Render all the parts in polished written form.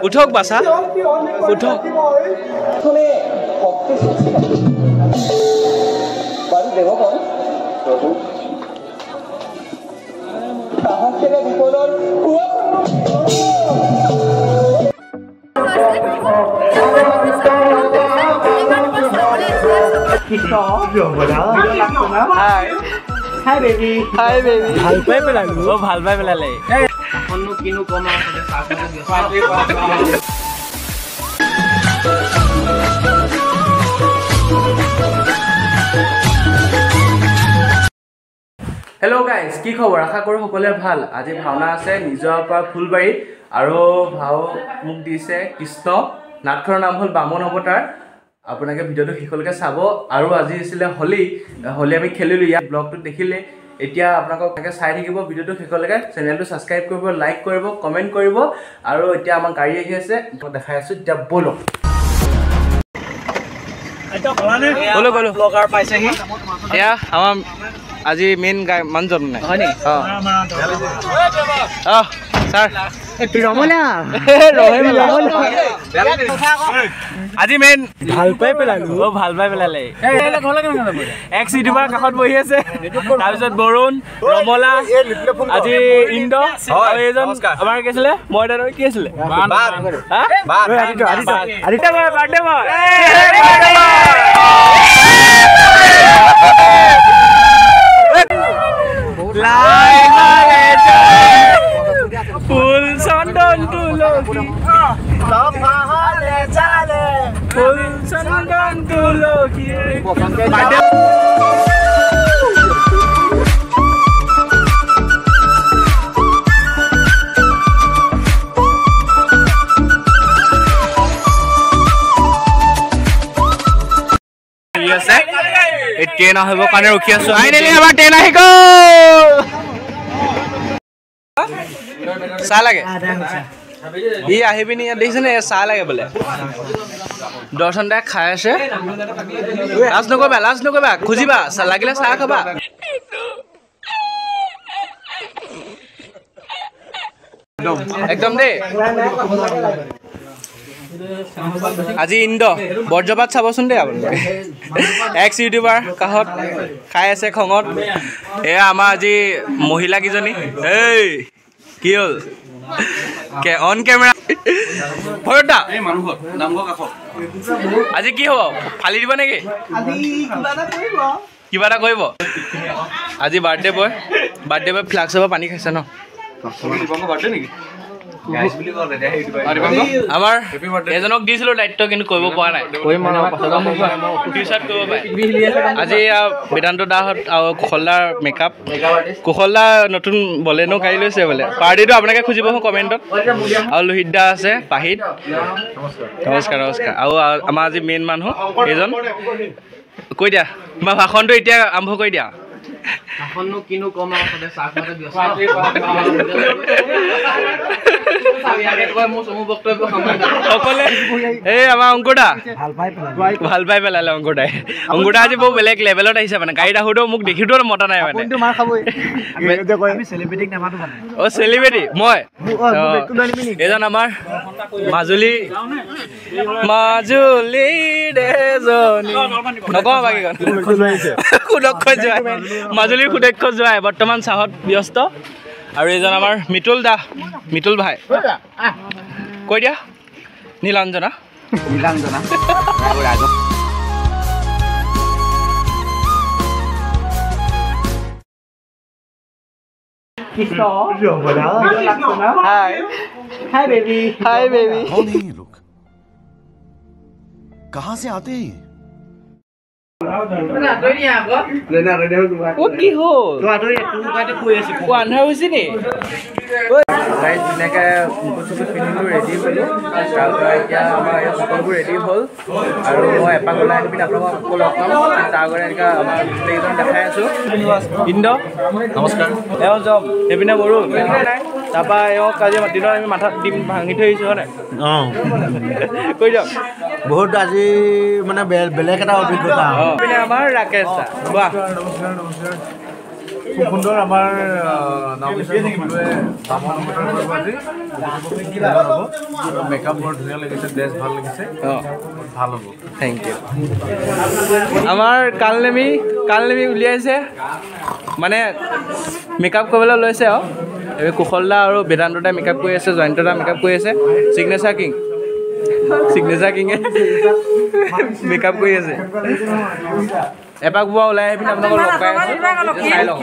উঠক বাছা উঠক Hi baby. Hi baby. ভাল পাই পেলালো ও ভাল পাই পেলালে এখনো কিনো কম আছে হেল্ল' গাইজ কি খবৰ আশা কৰোঁ সকলোৱে ভাল আজি ভাওনা আছে নিজৰ পৰা ফুলবাৰীত আৰু ভাও মোক দিছে কৃষ্ণ নাটখনৰ নাম হ'ল বামন অৱতাৰ আপোনালোকে ভিডিঅ'টো শেষলৈকে চাব আৰু আজি আছিলে হোলী আমি খেলিলোঁ ইয়াত ব্লগটো দেখিলে এতিয়া আপোনালোকে চাই থাকিব ভিডিঅ'টো শেষলৈকে চেনেলটো ছাবস্ক্ৰাইব কৰিব লাইক কৰিব কমেণ্ট কৰিব আৰু এতিয়া আমাৰ গাড়ী আহি আছে দেখাই আছোঁ এতিয়া ব'লক ব্লগাৰ পাইছেহি এয়া আমাৰ আজি মেইন মানুহজন নাই হয় নি অঁ ছাৰ আজি মেইন ভাল পাই পেলালো অ ভাল পাই পেলালে এক্স ইউটিউবাৰ কাষত বহি আছে তাৰপিছত বৰুণ ৰমলা আজি ইন্দ্ৰ আৰু এইজন আমাৰ কি আছিলে মই দাদা কি আছিলে আদিত্য বাৰ্থডে বয় ফুল চন্দন তুলসী ফুল চন্দন তুলসী ট্ৰেইন আহিবৰ কাৰণে ৰখি আছো ফাইনেলি আমাৰ ট্ৰেইন আহি গ'ল চাহ লাগে ই আহি পিনি ইয়াত দেখিছেনে চাহ লাগে বোলে দৰ্শন দাই খাই আছে লাজ নকৰিবা খুজিবা লাগিলে চাহ খাবা একদম দেই আজি ইন্দ্ৰ বৰ্জপাত চাবচোন দেই আপোনালোকে এক্স ইউটিউবাৰ কাষত খাই আছে খঙত এয়া আমাৰ আজি মহিলা কেইজনী এই কি হ'ল অন কেমেৰা ভৰতা আজি কি হ'ব ফালি দিব নেকি কিবা এটা কৰিব আজি বাৰ্থডে বয় ফ্লাক্সৰ পানী খাইছে ন আমাৰ এজনক দিছিলোঁ দায়িত্ব কিন্তু কৰিব পৰা নাই আজি বেদান্ত দাহঁত আৰু কুশলদাৰ মেকআপ কুশলদা নতুন বলেনো গাড়ী লৈছে বোলে পাৰ্টিটো আপোনালোকে খুজিব কমেণ্টত আৰু লোহিত দা আছে পাহিত নমস্কাৰ আৰু আমাৰ আজি মেইন মানুহ এইজন কৈ দিয়া তোমাৰ ভাষণটো এতিয়া আৰম্ভ কৰি দিয়া এই আমাৰ অংকুৰদা ভাল পাই পেলালে অংকুৰদাই আজি বহু বেলেগ লেভেলত আহিছে মানে গাড়ীত আহোঁতেও মোক দেখিতো মতা নাই মানে অ চেলিব্ৰিটি মই এজন আমাৰ মাজুলী নকওঁ বাকীখন সুদক্ষ যোৱাই মাজুলীৰ সুদক্ষ যোৱাই বৰ্তমান চাহত ব্যস্ত আৰু এইজন আমাৰ মিতুল ভাই কৈ দিয়া নীলাঞ্জনা Hi baby. कौन है ये लोग कहाँ से आते हैं কি হ'ল আন্ধাৰ হৈছে নি ধুনীয়াকৈ মুকুট চুকুট পিন্ধিলোঁ ৰেডি হ'লোঁ তাৰপৰা এতিয়া আমাৰ ইয়াত সকলোবোৰ ৰেডি হ'ল আৰু মই এপাক ওলাই আহি পিনি আপোনালোকক আকৌ লগ পাম তাৰ আগতে এনেকৈ আমাৰ গোটেইকেইজন দেখাই আছোঁ ইন্দ্ৰ নমস্কাৰ এওঁ যাম সেইপিনে বৰুণ তাৰপৰা এওঁক আজি দিনত আমি মাথাত ডিম ভাঙি থৈ আহিছোঁ হয়নে অঁ কৈ দিয়ক বহুত আজি মানে বেলেগ এটা অভিজ্ঞতা পিনে আমাৰ ৰাকেশ দা বাহ খুব সুন্দৰ আমাৰ মেকআপ বৰ ধুনীয়া লাগিছে, ড্ৰেছ ভাল লাগিছে, ভাল হ'ব। Thank you. আমাৰ কালনেমি উলিয়াইছে মানে মেকআপ কৰিবলৈ লৈছে আৰু এই কুশলদা আৰু বেদান্তদা মেকআপ কৰি আছে, জয়ন্তদা মেকআপ কৰি আছে, চিগনেচাৰ কিঙে মেকআপ কৰি আছে। এপাক বোৱা ওলাই আহি পিনে আপোনালোকক লগ পাই আছোঁ, চাই লওঁ।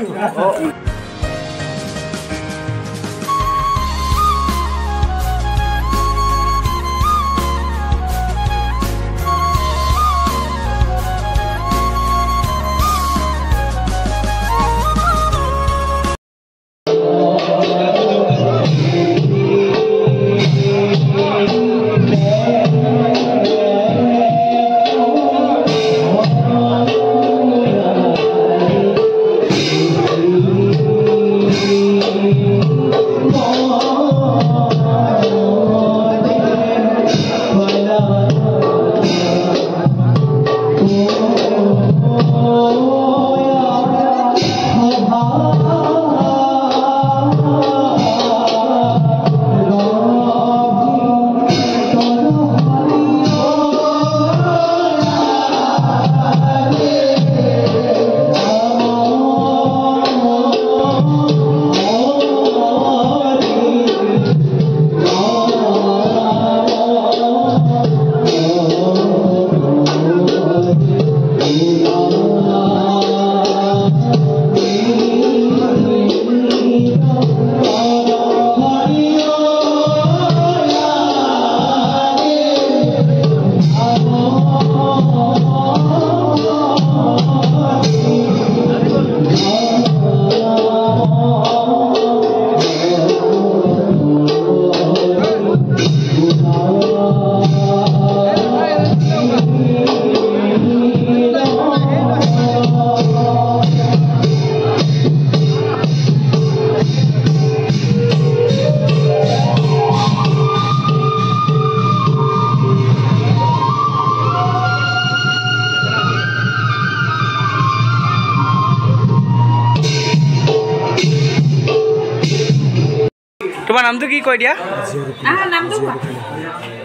তোমাৰ নামটো কি কৈ দিয়া?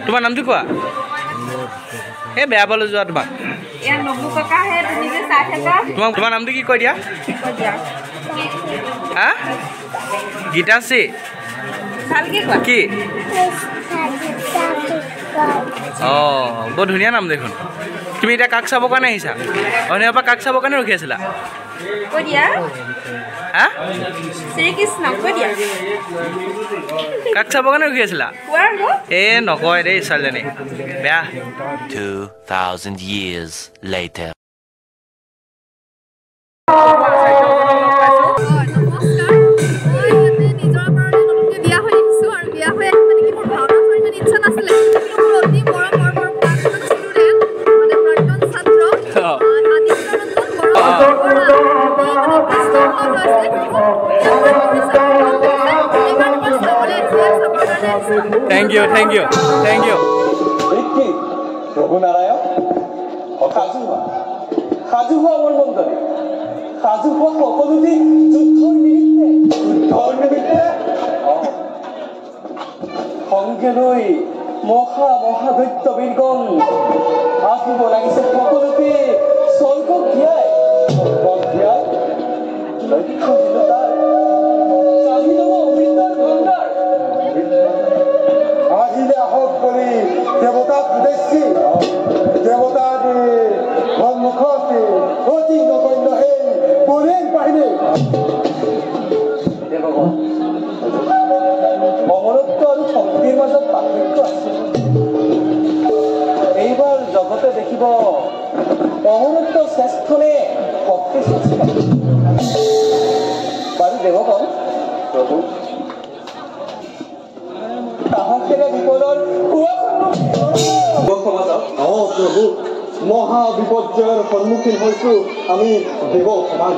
তোমাৰ নামটো কোৱা। এই বেয়া পালোঁ যোৱা তোমাক। তোমাৰ নামটো কি কৈ দিয়া? হা? গীতাশ্ৰী কি? অঁ, বৰ ধুনীয়া নাম দেখোন। তুমি এতিয়া কাক চাবৰ কাৰণে আহিছা? অনেৰ পৰা কাক চাবৰ কাৰণে ৰখি আছিলা? হা? কাক চাবৰ কাৰণে ৰখি আছিলা? এই নকয় দেই ছোৱালীজনী, বেয়া। 2000 years later. Thank you. ৰঘুনাৰায়ণ সাজু আমাৰ মন্দিৰে সাজু সকলোটি যুদ্ধৰ নিমিত্তে সংগে লৈ মহাদৈত্য বীৰগণ আহিব লাগিছে সকলোতে স্বৰ্গক দিয়াই লক্ষ্যহীনতাৰ চাহিদম অমৃতৰ ভণ্ডাৰ আহিলে আহক বুলি দেৱতাক উদ্দেশ্যি দেৱতাৰ সন্মুখতে অতি নগণ্য সেই বলীৰ বাহিনী দেৱগণ অমৰত্ব আৰু শক্তিৰ মাজত পাৰ্থক্য আছে। এইবাৰ জগতে দেখিব অমৰত্ব শ্ৰেষ্ঠ নে শক্তি শ্ৰেষ্ঠ। বাৰু দেৱগণ প্ৰভু সাহসেৰে বিপদৰ প্ৰভু মহা বিপৰ্যয়ৰ সন্মুখীন হৈছো আমি দেৱ সমাজ।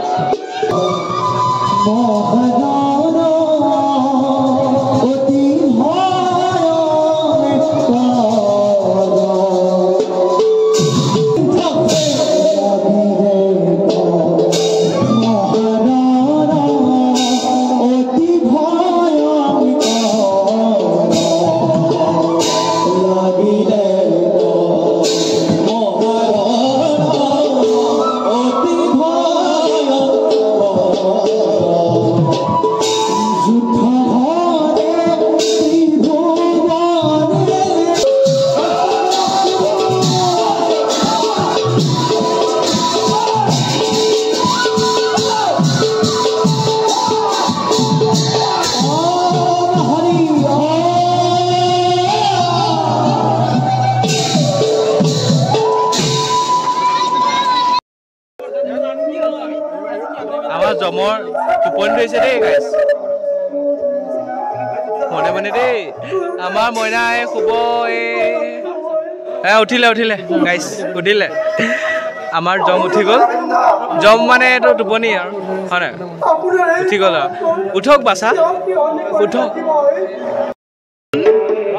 ধৰিছে দেই গাইছ মনে মনে দেই আমাৰ মইনাই শুব উঠিলে গাইছ উঠিলে আমাৰ জম উঠি গ'ল জম মানে এইটো টোপনি আৰু হয় নাই উঠি গ'ল আৰু উঠক বাছা উঠক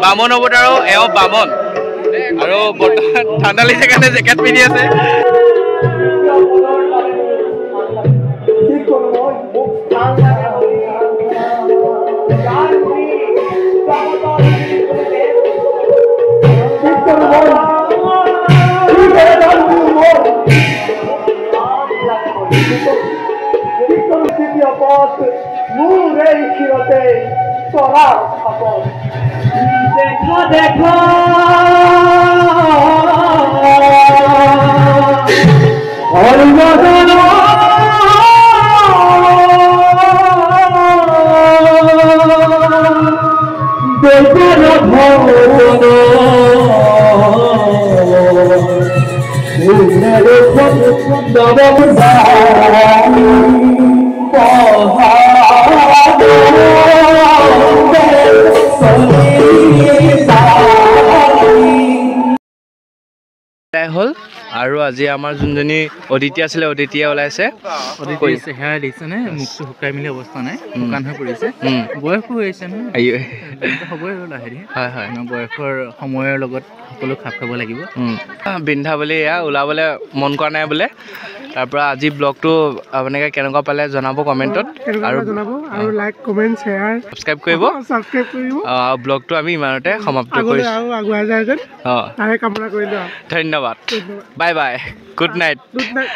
বামন অৱতাৰো এওঁ বামন আৰু বৰ্তমান ঠাণ্ডা লাগিছে কাৰণে জেকেট পিন্ধি আছে হল আৰু আজি আমাৰ যোনজনী অদিতি আছিলে অদিতিয়ে ওলাইছে চেহেৰা দেখিছেনে মুখটো শুকাই মেলি অৱস্থা নাই শুকান হৈ পৰিছে বয়সো হৈছে নহয় হ'বই আৰু লাহেৰি হয় হয় বয়সৰ সময়ৰ লগত সকলো খাপ খাব লাগিব বিন্ধা বুলি এয়া ওলাবলৈ মন কৰা নাই বোলে তাৰপৰা আজি ব্লগটো আপোনালোকে কেনেকুৱা পালে জনাব কমেণ্টত আৰু জনাব আৰু লাইক কমেণ্ট শ্বেয়াৰ ছাবস্ক্ৰাইব কৰিব ব্লগটো আমি ইমানতে সমাপ্ত কৰিছোঁ আৰু আগুৱাই যায় যেন তাৰে কামনা কৰিলোঁ ধন্যবাদ bye bye good night good night